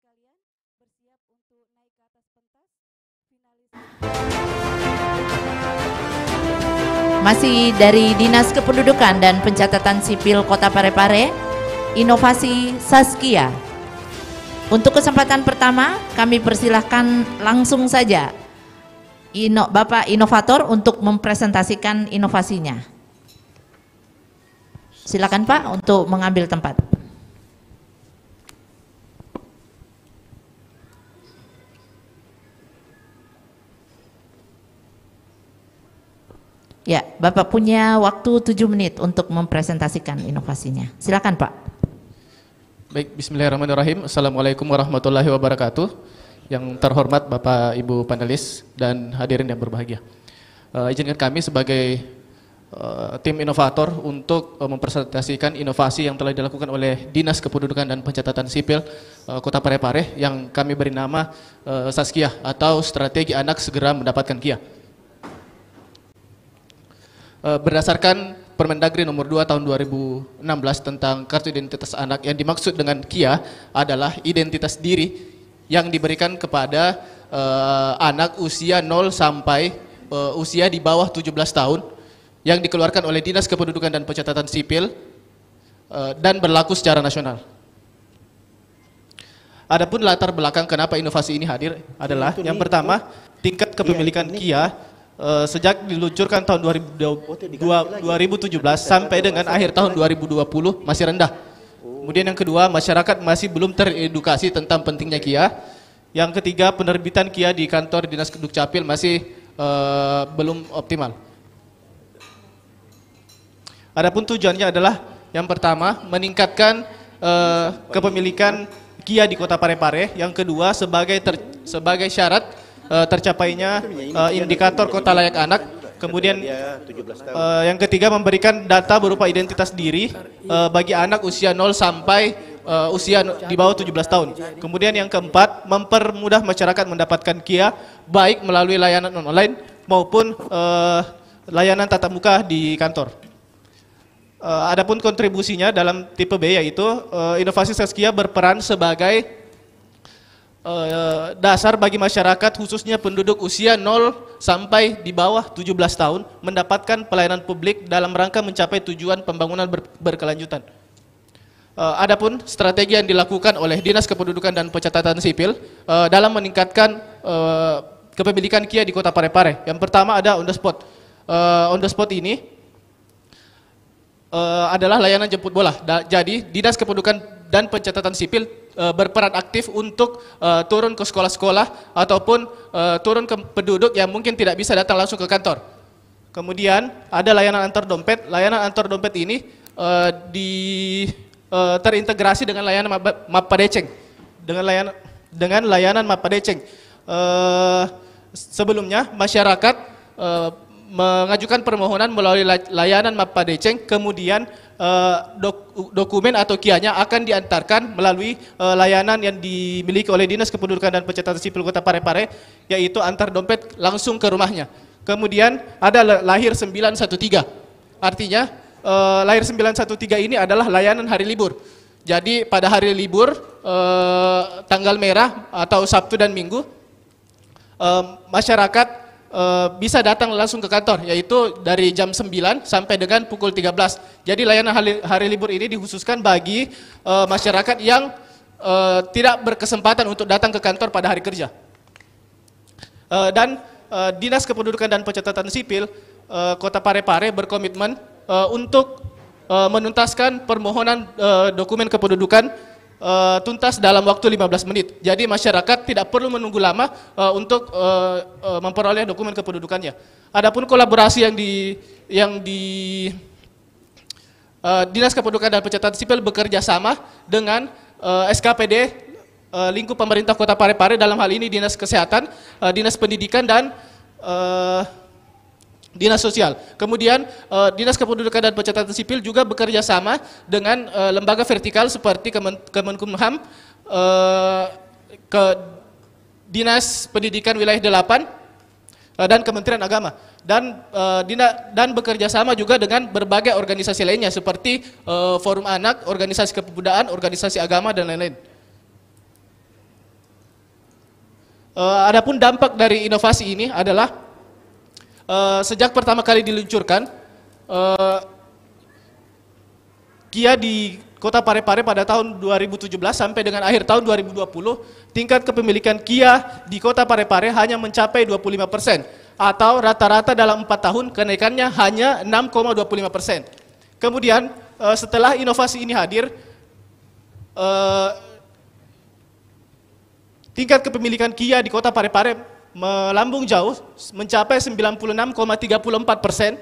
sekalian, bersiap untuk naik ke atas pentas. Masih dari Dinas Kependudukan dan Pencatatan Sipil Kota Parepare, Inovasi Saskia. Untuk kesempatan pertama, kami persilahkan langsung saja Bapak Inovator untuk mempresentasikan inovasinya. Silakan Pak untuk mengambil tempat. Ya, Bapak punya waktu 7 menit untuk mempresentasikan inovasinya. Silakan Pak. Baik, bismillahirrahmanirrahim. Assalamualaikum warahmatullahi wabarakatuh. Yang terhormat Bapak Ibu panelis dan hadirin yang berbahagia. Izinkan kami sebagai tim inovator untuk mempresentasikan inovasi yang telah dilakukan oleh Dinas Kependudukan dan Pencatatan Sipil Kota Parepare yang kami beri nama Saskia atau Strategi Anak Segera Mendapatkan KIA. Berdasarkan Permendagri nomor 2 tahun 2016 tentang Kartu Identitas Anak, yang dimaksud dengan KIA adalah identitas diri yang diberikan kepada anak usia 0 sampai usia di bawah 17 tahun yang dikeluarkan oleh Dinas Kependudukan dan Pencatatan Sipil dan berlaku secara nasional. Adapun latar belakang kenapa inovasi ini hadir adalah yang pertama, tingkat kepemilikan KIA sejak diluncurkan tahun 2017 sampai dengan akhir tahun 2020 masih rendah. Kemudian yang kedua, masyarakat masih belum teredukasi tentang pentingnya KIA. Yang ketiga, penerbitan KIA di kantor Dinas Dukcapil masih belum optimal. Adapun tujuannya adalah yang pertama, meningkatkan kepemilikan KIA di Kota Parepare. Yang kedua, sebagai syarat tercapainya indikator kota layak anak. Kemudian yang ketiga, memberikan data berupa identitas diri bagi anak usia 0 sampai usia di bawah 17 tahun. Kemudian yang keempat, mempermudah masyarakat mendapatkan KIA baik melalui layanan online maupun layanan tatap muka di kantor. Adapun kontribusinya dalam tipe B, yaitu inovasi Saskia berperan sebagai dasar bagi masyarakat khususnya penduduk usia 0 sampai di bawah 17 tahun mendapatkan pelayanan publik dalam rangka mencapai tujuan pembangunan berkelanjutan. Adapun strategi yang dilakukan oleh Dinas Kependudukan dan Pencatatan Sipil dalam meningkatkan kepemilikan KIA di Kota Parepare. Yang pertama ada on the spot. On the spot ini adalah layanan jemput bola. Jadi Dinas Kependudukan dan Pencatatan Sipil berperan aktif untuk turun ke sekolah-sekolah ataupun turun ke penduduk yang mungkin tidak bisa datang langsung ke kantor. Kemudian ada layanan antar dompet. Layanan antar dompet ini terintegrasi dengan layanan Mappadeceng. Dengan layanan Mappadeceng. Sebelumnya masyarakat mengajukan permohonan melalui layanan Mappadeceng, kemudian dokumen atau KIA-nya akan diantarkan melalui layanan yang dimiliki oleh Dinas Kependudukan dan Pencatatan Sipil Kota Parepare, yaitu antar dompet langsung ke rumahnya. Kemudian ada lahir 913, artinya lahir 913 ini adalah layanan hari libur. Jadi pada hari libur tanggal merah atau Sabtu dan Minggu, masyarakat bisa datang langsung ke kantor, yaitu dari jam 9 sampai dengan pukul 13. Jadi layanan hari libur ini dikhususkan bagi masyarakat yang tidak berkesempatan untuk datang ke kantor pada hari kerja. Dan Dinas Kependudukan dan Pencatatan Sipil Kota Parepare berkomitmen untuk menuntaskan permohonan dokumen kependudukan tuntas dalam waktu 15 menit. Jadi masyarakat tidak perlu menunggu lama untuk memperoleh dokumen kependudukannya. Adapun kolaborasi yang di Dinas Kependudukan dan Pencatatan Sipil bekerja sama dengan SKPD lingkup pemerintah Kota Parepare, dalam hal ini Dinas Kesehatan, Dinas Pendidikan dan Dinas Sosial. Kemudian Dinas Kependudukan dan Pencatatan Sipil juga bekerja sama dengan lembaga vertikal seperti Kemenkumham, ke Dinas Pendidikan Wilayah 8 dan Kementerian Agama, dan bekerja sama juga dengan berbagai organisasi lainnya seperti Forum Anak, organisasi kepemudaan, organisasi agama dan lain-lain. Adapun dampak dari inovasi ini adalah sejak pertama kali diluncurkan, Kia di Kota Parepare pada tahun 2017 sampai dengan akhir tahun 2020, tingkat kepemilikan Kia di Kota Parepare hanya mencapai 25%, atau rata-rata dalam 4 tahun kenaikannya hanya 6,25%. Kemudian setelah inovasi ini hadir, tingkat kepemilikan Kia di Kota Parepare melambung jauh, mencapai 96,34%,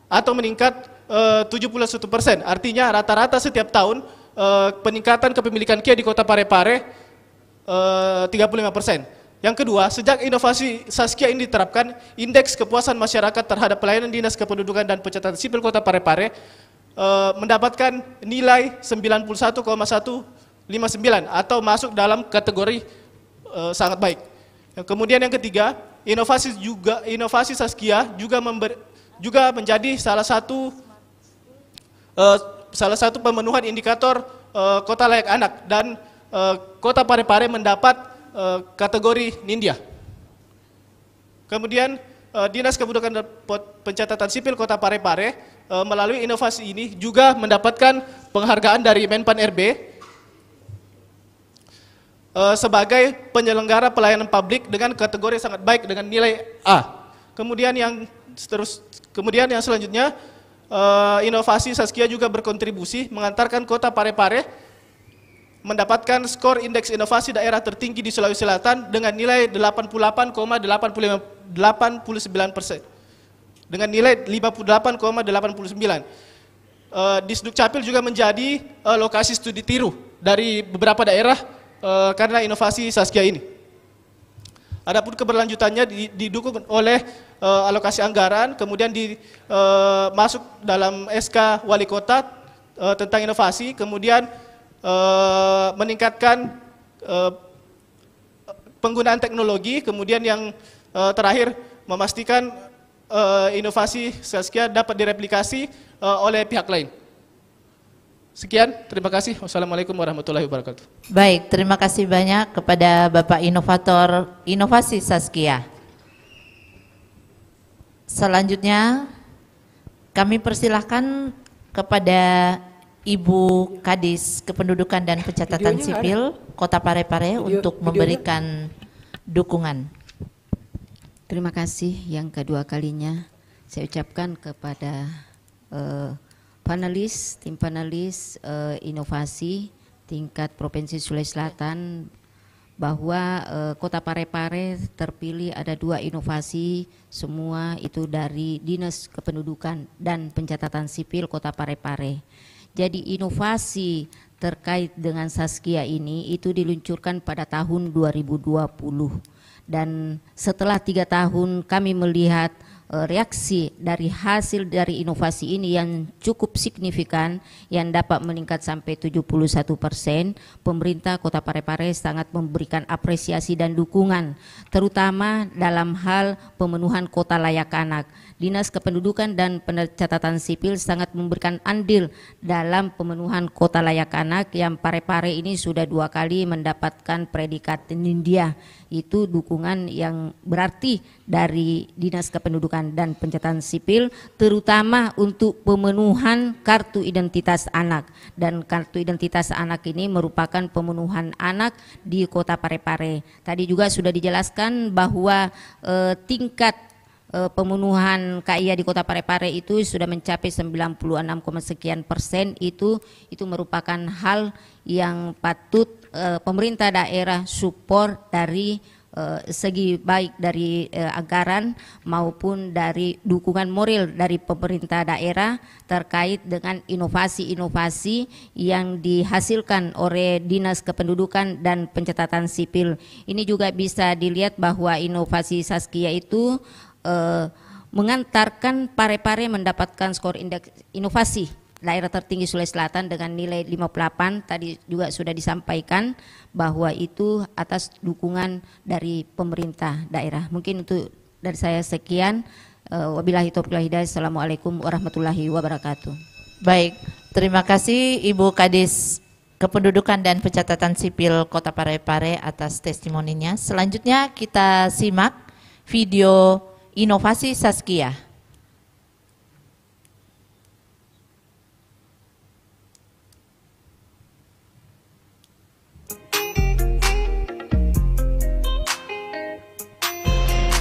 atau meningkat 71%. Artinya rata-rata setiap tahun peningkatan kepemilikan Kia di Kota Parepare 35%. Yang kedua, sejak inovasi Saskia ini diterapkan, indeks kepuasan masyarakat terhadap pelayanan Dinas Kependudukan dan Pencatatan Sipil Kota Parepare mendapatkan nilai 91,159 atau masuk dalam kategori sangat baik. Kemudian yang ketiga, inovasi Saskia juga menjadi salah satu pemenuhan indikator kota layak anak, dan Kota Parepare mendapat kategori Nindya. Kemudian Dinas Kependudukan dan Pencatatan Sipil Kota Parepare melalui inovasi ini juga mendapatkan penghargaan dari Menpan RB sebagai penyelenggara pelayanan publik dengan kategori sangat baik dengan nilai A. Kemudian yang selanjutnya, inovasi Saskia juga berkontribusi mengantarkan Kota Parepare mendapatkan skor indeks inovasi daerah tertinggi di Sulawesi Selatan dengan nilai 88,89%. Dengan nilai 58,89. Disduk Capil juga menjadi lokasi studi tiru dari beberapa daerah karena inovasi Saskia ini. Adapun keberlanjutannya didukung oleh alokasi anggaran, kemudian masuk dalam SK Wali Kota tentang inovasi, kemudian meningkatkan penggunaan teknologi, kemudian yang terakhir memastikan inovasi Saskia dapat direplikasi oleh pihak lain. Sekian, terima kasih. Wassalamualaikum warahmatullahi wabarakatuh. Baik, terima kasih banyak kepada Bapak Inovator Inovasi Saskia. Selanjutnya kami persilahkan kepada Ibu Kadis Kependudukan dan Pencatatan Sipil Kota Parepare untuk memberikan dukungan. Terima kasih yang kedua kalinya saya ucapkan kepada tim panelis inovasi tingkat Provinsi Sulawesi Selatan, bahwa Kota Parepare terpilih ada 2 inovasi, semua itu dari Dinas Kependudukan dan Pencatatan Sipil Kota Parepare. Jadi inovasi terkait dengan Saskia ini itu diluncurkan pada tahun 2020, dan setelah 3 tahun kami melihat reaksi dari hasil dari inovasi ini yang cukup signifikan, yang dapat meningkat sampai 71%. Pemerintah Kota Parepare sangat memberikan apresiasi dan dukungan, terutama dalam hal pemenuhan kota layak anak. Dinas Kependudukan dan Pencatatan Sipil sangat memberikan andil dalam pemenuhan kota layak anak, yang Parepare ini sudah 2 kali mendapatkan predikat Nindya. Itu dukungan yang berarti dari Dinas Kependudukan dan Pencatatan Sipil, terutama untuk pemenuhan kartu identitas anak. Dan kartu identitas anak ini merupakan pemenuhan anak di Kota Parepare. Tadi juga sudah dijelaskan bahwa tingkat pemenuhan KIA di Kota Parepare itu sudah mencapai 96,sekian%. Itu merupakan hal yang patut pemerintah daerah support dari segi baik dari anggaran maupun dari dukungan moral dari pemerintah daerah terkait dengan inovasi-inovasi yang dihasilkan oleh Dinas Kependudukan dan Pencatatan Sipil. Ini juga bisa dilihat bahwa inovasi Saskia itu mengantarkan Parepare mendapatkan skor indeks inovasi daerah tertinggi Sulawesi Selatan dengan nilai 58. Tadi juga sudah disampaikan bahwa itu atas dukungan dari pemerintah daerah. Mungkin itu dari saya sekian. Wabillahi taufiq wal hidayah. Assalamualaikum warahmatullahi wabarakatuh. Baik, terima kasih Ibu Kadis Kependudukan dan Pencatatan Sipil Kota Parepare atas testimoninya. Selanjutnya kita simak video inovasi Saskia.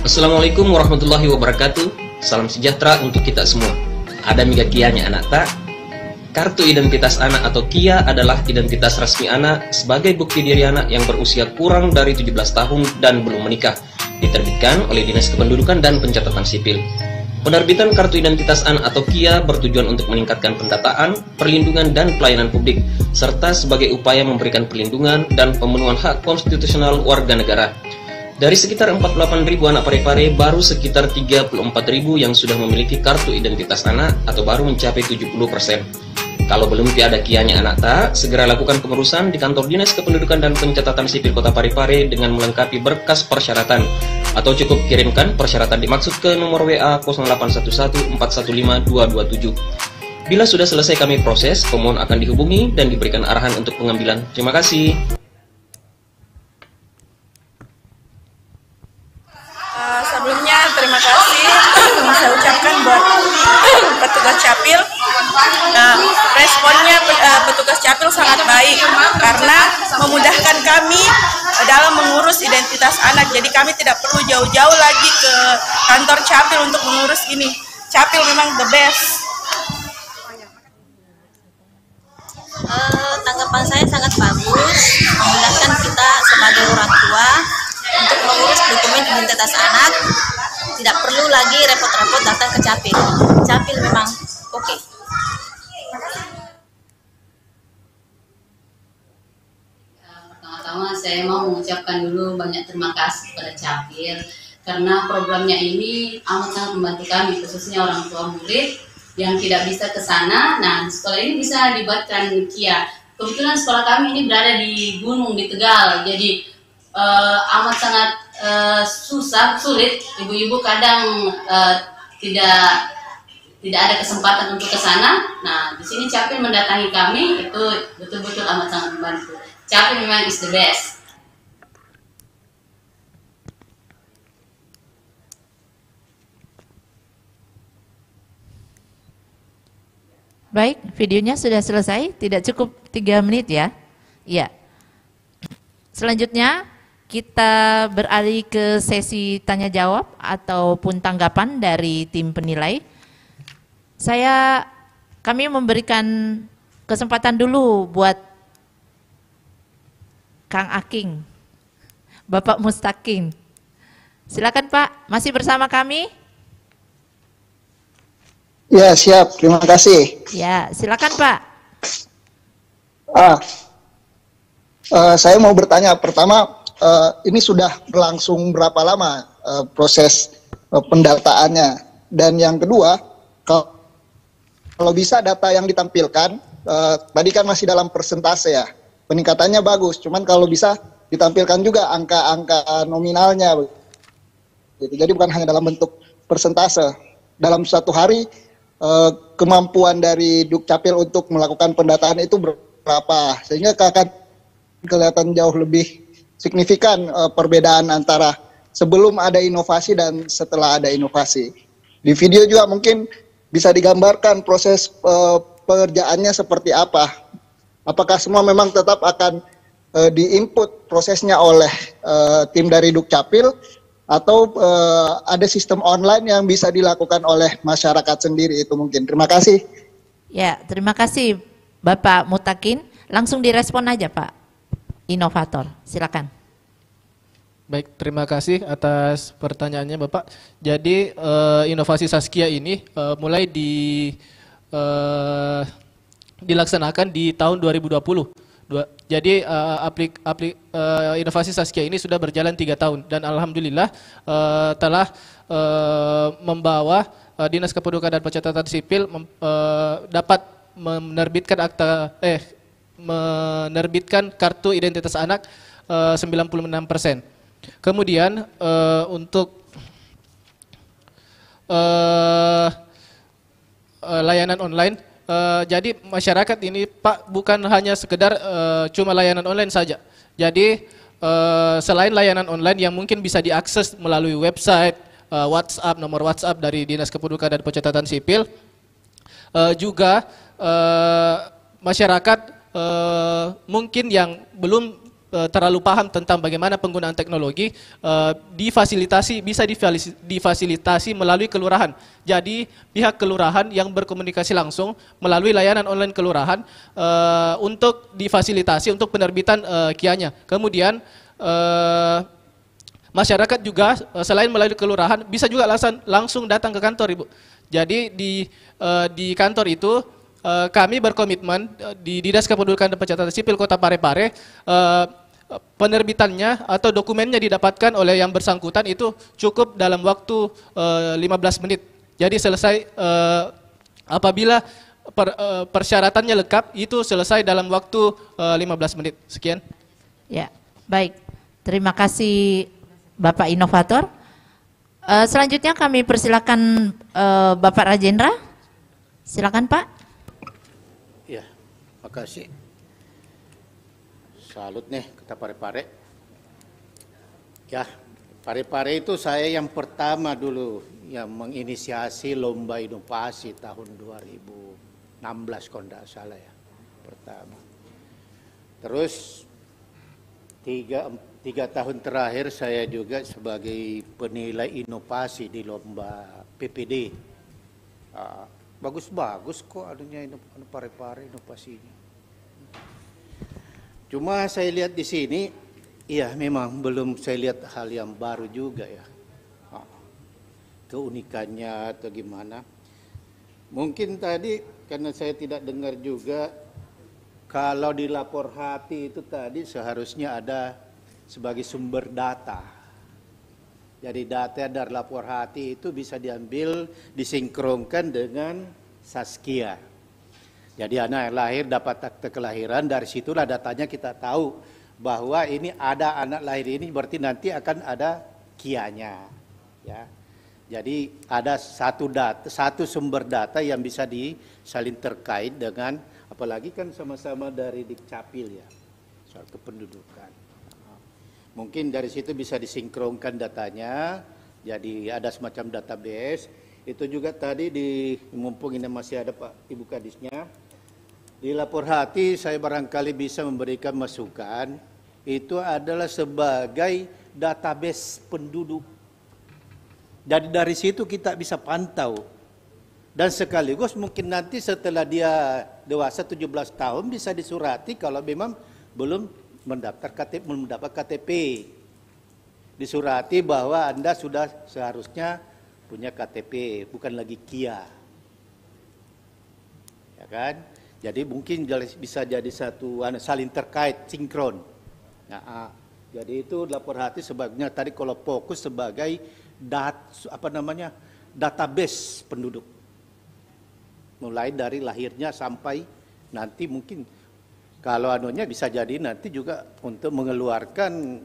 Assalamualaikum warahmatullahi wabarakatuh. Salam sejahtera untuk kita semua. Ada miga kianya anak tak? Kartu identitas anak atau KIA adalah identitas resmi anak sebagai bukti diri anak yang berusia kurang dari 17 tahun dan belum menikah. Diterbitkan oleh Dinas Kependudukan dan Pencatatan Sipil. Penerbitan kartu identitas anak atau KIA bertujuan untuk meningkatkan pendataan, perlindungan dan pelayanan publik, serta sebagai upaya memberikan perlindungan dan pemenuhan hak konstitusional warga negara. Dari sekitar 48.000 anak Parepare, baru sekitar 34.000 yang sudah memiliki kartu identitas anak atau baru mencapai 70%. Kalau belum tiada kianya anak tak, segera lakukan pengurusan di kantor Dinas Kependudukan dan Pencatatan Sipil Kota Parepare dengan melengkapi berkas persyaratan, atau cukup kirimkan persyaratan dimaksud ke nomor WA 0811415227. Bila sudah selesai kami proses, pemohon akan dihubungi dan diberikan arahan untuk pengambilan. Terima kasih. Sebelumnya terima kasih saya ucapkan buat petugas Capil. Nah, responnya petugas Capil sangat baik karena memudahkan kami dalam mengurus identitas anak. Jadi kami tidak perlu jauh-jauh lagi ke kantor Capil untuk mengurus ini. Capil memang the best. Tanggapan saya sangat bagus, memudahkan kita sebagai orang tua untuk mengurus dokumen identitas anak, tidak perlu lagi repot-repot datang ke Capil. Capil memang oke. Pertama-tama saya mau mengucapkan dulu banyak terima kasih kepada Capil karena programnya ini amat sangat membantu kami, khususnya orang tua murid yang tidak bisa ke sana. Nah, di sekolah ini bisa dibuatkan KIA. Kebetulan sekolah kami ini berada di gunung di Tegal, jadi amat sangat sulit. Ibu-ibu kadang tidak ada kesempatan untuk ke sana. Nah, di sini Capil mendatangi kami itu betul-betul amat sangat membantu. Capil memang is the best. Baik, videonya sudah selesai, tidak cukup 3 menit ya. Iya. Selanjutnya kita beralih ke sesi tanya jawab ataupun tanggapan dari tim penilai. Kami memberikan kesempatan dulu buat Kang Aking, Bapak Mustaqim. Silakan Pak, masih bersama kami? Ya, siap. Terima kasih. Ya, silakan Pak. Saya mau bertanya, pertama, ini sudah berlangsung berapa lama proses pendataannya? Dan yang kedua, kalau bisa data yang ditampilkan, tadi kan masih dalam persentase ya, peningkatannya bagus, cuman kalau bisa ditampilkan juga angka-angka nominalnya. Jadi bukan hanya dalam bentuk persentase. Dalam satu hari, kemampuan dari Dukcapil untuk melakukan pendataan itu berapa, sehingga akan kelihatan jauh lebih signifikan perbedaan antara sebelum ada inovasi dan setelah ada inovasi. Di video juga mungkin bisa digambarkan proses pengerjaannya seperti apa. Apakah semua memang tetap akan diinput prosesnya oleh tim dari Dukcapil, atau ada sistem online yang bisa dilakukan oleh masyarakat sendiri, itu mungkin. Terima kasih. Ya, terima kasih Bapak Mutakin. Langsung direspon aja Pak Inovator, silakan. Baik, terima kasih atas pertanyaannya Bapak. Jadi inovasi Saskia ini mulai dilaksanakan di tahun 2020. Jadi inovasi Saskia ini sudah berjalan 3 tahun dan alhamdulillah telah membawa Dinas Kependudukan dan Pencatatan Sipil dapat menerbitkan kartu identitas anak 96%. Kemudian untuk layanan online Jadi masyarakat ini Pak bukan hanya sekedar cuma layanan online saja. Jadi selain layanan online yang mungkin bisa diakses melalui website, WhatsApp, nomor WhatsApp dari Dinas Kependudukan dan Pencatatan Sipil, juga masyarakat mungkin yang belum terlalu paham tentang bagaimana penggunaan teknologi bisa difasilitasi melalui kelurahan. Jadi pihak kelurahan yang berkomunikasi langsung melalui layanan online kelurahan untuk difasilitasi untuk penerbitan KIA-nya. Kemudian masyarakat juga selain melalui kelurahan bisa juga langsung datang ke kantor, Ibu. Jadi di kantor itu kami berkomitmen di Dinas Kependudukan dan Pencatatan Sipil Kota Parepare, penerbitannya atau dokumennya didapatkan oleh yang bersangkutan itu cukup dalam waktu 15 menit. Jadi selesai apabila persyaratannya lengkap itu selesai dalam waktu 15 menit. Sekian. Ya, baik. Terima kasih Bapak Inovator. Selanjutnya kami persilakan Bapak Rajendra. Silakan Pak. Ya, makasih. Salut nih Kota Parepare. Ya, Parepare itu saya yang pertama dulu yang menginisiasi lomba inovasi tahun 2016 kalau tidak salah ya, pertama. Terus tiga tahun terakhir saya juga sebagai penilai inovasi di lomba PPD. Bagus-bagus kok adanya Parepare inovasinya. Cuma saya lihat di sini, ya memang belum saya lihat hal yang baru juga ya. Keunikannya atau gimana. Mungkin tadi karena saya tidak dengar juga, kalau di lapor hati itu tadi seharusnya ada sebagai sumber data. Jadi data dari lapor hati itu bisa diambil, disinkronkan dengan Saskia. Jadi anak yang lahir dapat akte kelahiran, dari situlah datanya kita tahu bahwa ini ada anak lahir ini berarti nanti akan ada KIA-nya. Ya. Jadi ada satu sumber data yang bisa disalin terkait dengan, apalagi kan sama-sama dari Dukcapil ya, soal kependudukan. Mungkin dari situ bisa disinkronkan datanya, jadi ada semacam database. Itu juga tadi mumpung ini masih ada Pak Ibu Kadisnya, di lapor hati saya barangkali bisa memberikan masukan, itu adalah sebagai database penduduk. Jadi dari situ kita bisa pantau. Dan sekaligus mungkin nanti setelah dia dewasa 17 tahun bisa disurati kalau memang belum mendapat KTP. Disurati bahwa Anda sudah seharusnya punya KTP, bukan lagi KIA. Ya kan? Jadi mungkin bisa jadi satu saling terkait, sinkron. Nah, jadi itu lapor hati sebabnya tadi kalau fokus sebagai database penduduk. Mulai dari lahirnya sampai nanti mungkin kalau bisa jadi nanti juga untuk mengeluarkan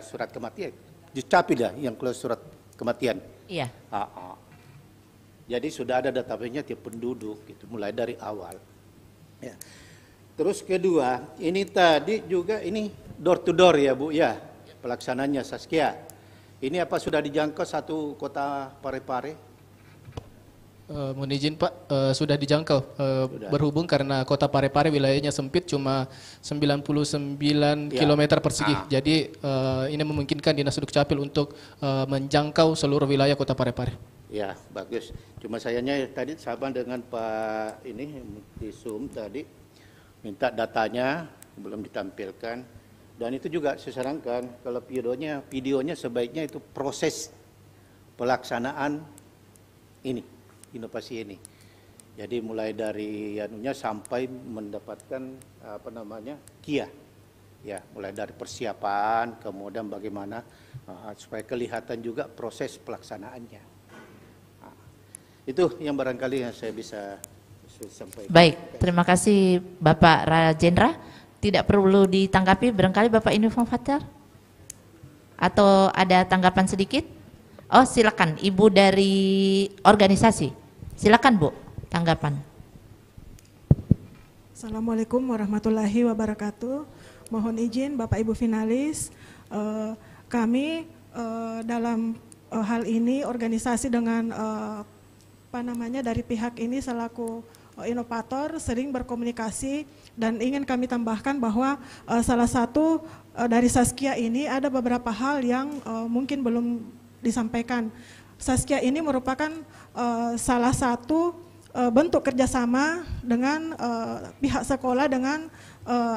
surat kematian. Dukcapil ya yang keluar surat kematian. Iya. Jadi sudah ada database-nya tiap penduduk gitu, mulai dari awal. Ya. Terus kedua, ini tadi juga ini door to door ya Bu ya, pelaksananya Saskia. Ini apa sudah dijangkau satu Kota Parepare? Mohon izin Pak, sudah dijangkau. Berhubung karena Kota Parepare wilayahnya sempit, cuma 99 km persegi. Jadi ini memungkinkan Dinas Dukcapil untuk menjangkau seluruh wilayah Kota Parepare. Ya, bagus. Cuma sayangnya tadi sama dengan Pak ini di Zoom tadi minta datanya belum ditampilkan, dan itu juga saya sarankan kalau videonya sebaiknya itu proses pelaksanaan ini inovasi ini. Jadi mulai dari sampai mendapatkan KIA. Ya, mulai dari persiapan, kemudian bagaimana supaya kelihatan juga proses pelaksanaannya. Itu yang barangkali yang saya bisa sampaikan. Baik, terima kasih Bapak Rajendra. Tidak perlu ditanggapi, barangkali Bapak Inovator? Atau ada tanggapan sedikit? Oh silakan, Ibu dari organisasi. Silakan Bu, tanggapan. Assalamualaikum warahmatullahi wabarakatuh. Mohon izin Bapak Ibu finalis, kami dalam hal ini organisasi dengan dari pihak ini selaku inovator sering berkomunikasi, dan ingin kami tambahkan bahwa salah satu dari Saskia ini ada beberapa hal yang mungkin belum disampaikan. Saskia ini merupakan salah satu bentuk kerjasama dengan pihak sekolah dengan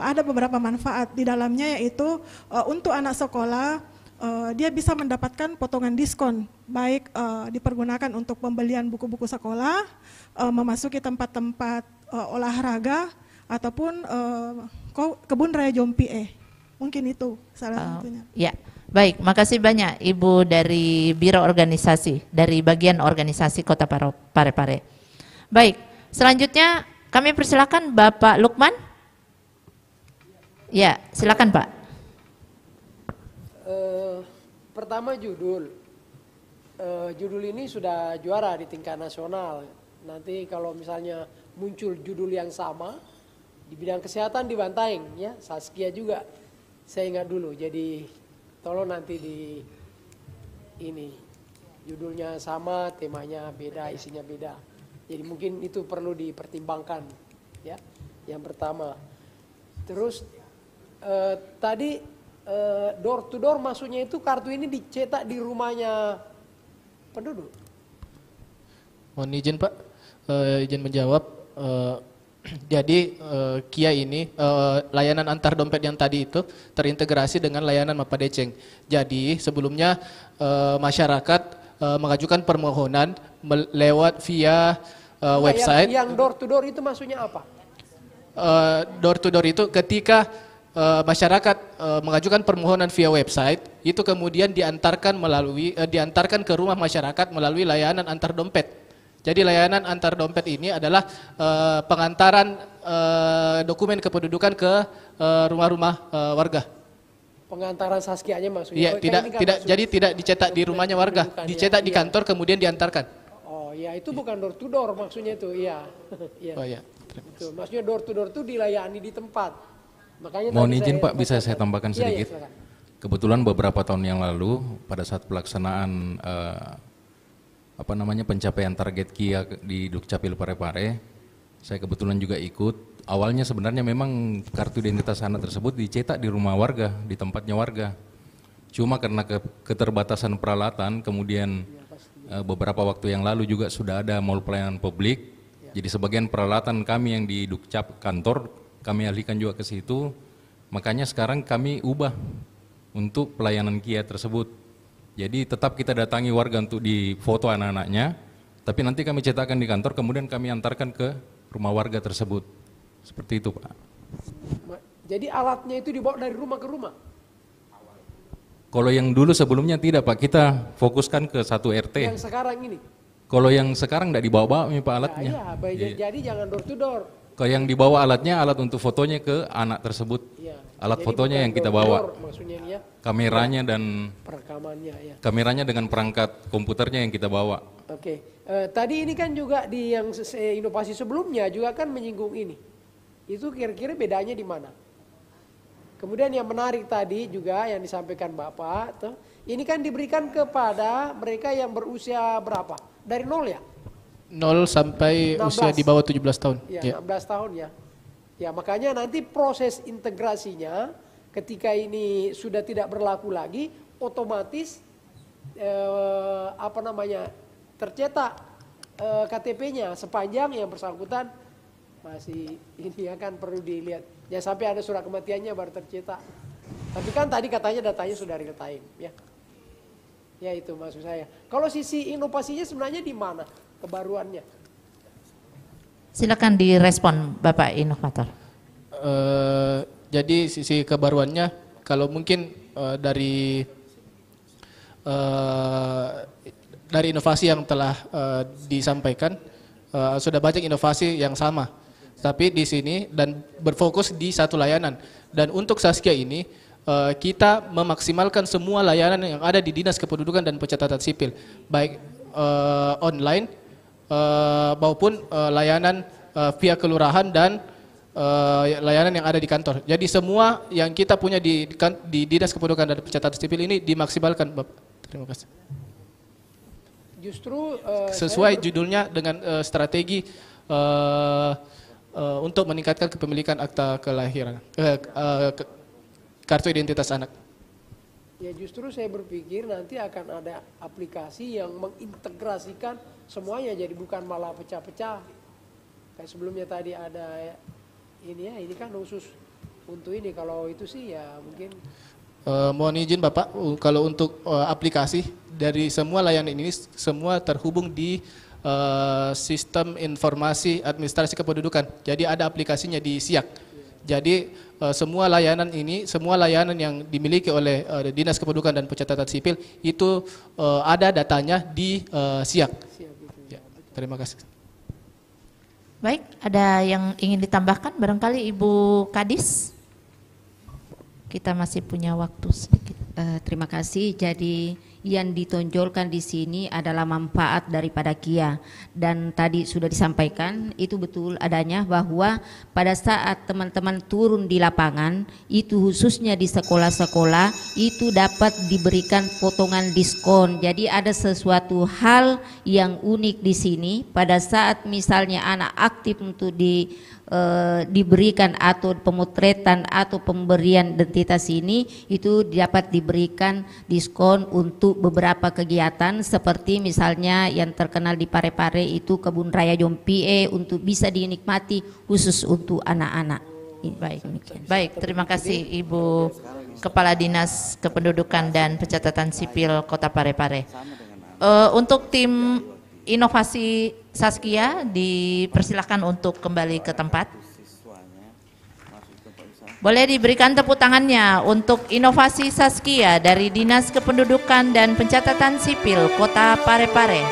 ada beberapa manfaat di dalamnya, yaitu untuk anak sekolah dia bisa mendapatkan potongan diskon, baik dipergunakan untuk pembelian buku-buku sekolah, memasuki tempat-tempat olahraga, ataupun kebun raya Jompie. Mungkin itu salah satunya. Ya, baik. Makasih banyak Ibu dari Biro Organisasi, dari bagian organisasi Kota Parepare. Baik, selanjutnya kami persilakan Bapak Lukman. Ya, silakan Pak. Pertama judul. Judul ini sudah juara di tingkat nasional. Nanti kalau misalnya muncul judul yang sama di bidang kesehatan di Bantaeng, ya Saskia juga. Saya ingat dulu. Jadi tolong nanti di ini judulnya sama, temanya beda, isinya beda. Jadi mungkin itu perlu dipertimbangkan, ya. Yang pertama. Terus tadi door to door maksudnya itu kartu ini dicetak di rumahnya penduduk. Mohon izin Pak, izin menjawab. Jadi KIA ini layanan antar dompet yang tadi itu terintegrasi dengan layanan Mapadeceng. Jadi sebelumnya masyarakat mengajukan permohonan lewat via website. Yang door to door itu maksudnya apa? Door to door itu ketika masyarakat mengajukan permohonan via website, itu kemudian diantarkan ke rumah masyarakat melalui layanan antar dompet. Jadi layanan antar dompet ini adalah pengantaran dokumen kependudukan ke rumah-rumah warga. Pengantaran Saskianya maksudnya? Iya, jadi tidak dicetak di rumahnya warga, dicetak di kantor kemudian diantarkan. Oh ya, itu bukan door to door maksudnya itu, iya. Oh ya. Itu maksudnya door to door itu dilayani di tempat. Makanya mohon izin Pak, bisa saya tambahkan sedikit? Iya, kebetulan beberapa tahun yang lalu pada saat pelaksanaan pencapaian target KIA di Dukcapil Parepare, saya kebetulan juga ikut. Awalnya sebenarnya memang kartu identitas anak tersebut dicetak di rumah warga, di tempatnya warga. Cuma karena keterbatasan peralatan, kemudian beberapa waktu yang lalu juga sudah ada mall pelayanan publik. Jadi sebagian peralatan kami yang di Dukcap kantor kami alihkan juga ke situ. Makanya sekarang kami ubah untuk pelayanan KIA tersebut. Jadi tetap kita datangi warga untuk difoto anak-anaknya, tapi nanti kami cetakkan di kantor, kemudian kami antarkan ke rumah warga tersebut. Seperti itu Pak. Jadi alatnya itu dibawa dari rumah ke rumah? Kalau yang dulu sebelumnya tidak Pak, kita fokuskan ke satu RT. Yang sekarang ini? Kalau yang sekarang tidak dibawa-bawa Pak alatnya. Iya, jadi jangan door to door. Kalau yang dibawa alatnya, alat untuk fotonya ke anak tersebut. Ya, alat fotonya yang kita bawa. Maksudnya ya. Kameranya dan perekamannya ya. Kameranya dengan perangkat komputernya yang kita bawa. Oke. Tadi ini kan juga di yang inovasi sebelumnya juga kan menyinggung ini. Itu kira-kira bedanya di mana? Kemudian yang menarik tadi juga yang disampaikan Bapak, ini kan diberikan kepada mereka yang berusia berapa? Dari 0 ya? 0 sampai 16. Usia di bawah 17 tahun. Ya, 16 tahun ya. Ya, makanya nanti proses integrasinya ketika ini sudah tidak berlaku lagi, otomatis tercetak KTP-nya sepanjang yang bersangkutan masih ini akan perlu dilihat. Ya sampai ada surat kematiannya baru tercetak. Tapi kan tadi katanya datanya sudah real time ya. Ya itu maksud saya. Kalau sisi inovasinya sebenarnya di mana kebaruannya? Silakan direspon Bapak Inovator. Jadi sisi kebaruannya kalau mungkin dari inovasi yang telah disampaikan sudah banyak inovasi yang sama. Tapi di sini dan berfokus di satu layanan. Dan untuk Saskia ini kita memaksimalkan semua layanan yang ada di Dinas Kependudukan dan Pencatatan Sipil, baik online maupun layanan via kelurahan dan layanan yang ada di kantor. Jadi semua yang kita punya di Dinas Kependudukan dan Pencatatan Sipil ini dimaksimalkan, Bapak. Terima kasih. Justru sesuai judulnya dengan strategi untuk meningkatkan kepemilikan akta kelahiran, kartu identitas anak. Ya justru saya berpikir nanti akan ada aplikasi yang mengintegrasikan semuanya, jadi bukan malah pecah-pecah. Kayak sebelumnya tadi ada ini ya, ini kan khusus untuk ini. Kalau itu sih ya mungkin. Mohon izin Bapak, kalau untuk aplikasi dari semua layanan ini semua terhubung di sistem informasi administrasi kependudukan. Jadi ada aplikasinya di SIAK. Jadi semua layanan ini, semua layanan yang dimiliki oleh Dinas Kependudukan dan Pencatatan Sipil itu ada datanya di SIAK. Ya, terima kasih. Baik, ada yang ingin ditambahkan barangkali Ibu Kadis? Kita masih punya waktu sedikit. Terima kasih. Jadi yang ditonjolkan di sini adalah manfaat daripada KIA, dan tadi sudah disampaikan itu betul adanya bahwa pada saat teman-teman turun di lapangan itu khususnya di sekolah-sekolah itu dapat diberikan potongan diskon. Jadi ada sesuatu hal yang unik di sini pada saat misalnya anak aktif untuk diberikan atau pemotretan atau pemberian identitas ini itu dapat diberikan diskon untuk beberapa kegiatan seperti misalnya yang terkenal di Parepare itu Kebun Raya Jompie untuk bisa dinikmati khusus untuk anak-anak. Baik, terima kasih Ibu Kepala Dinas Kependudukan dan Pencatatan Sipil Kota Parepare. Untuk tim inovasi Saskia dipersilakan untuk kembali ke tempat. Boleh diberikan tepuk tangannya untuk inovasi Saskia dari Dinas Kependudukan dan Pencatatan Sipil Kota Parepare.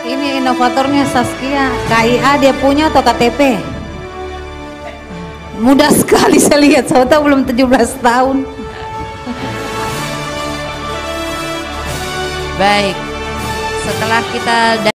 Ini inovatornya Saskia, KIA dia punya atau KTP? Mudah sekali saya lihat, saya tahu belum 17 tahun. Baik, setelah kita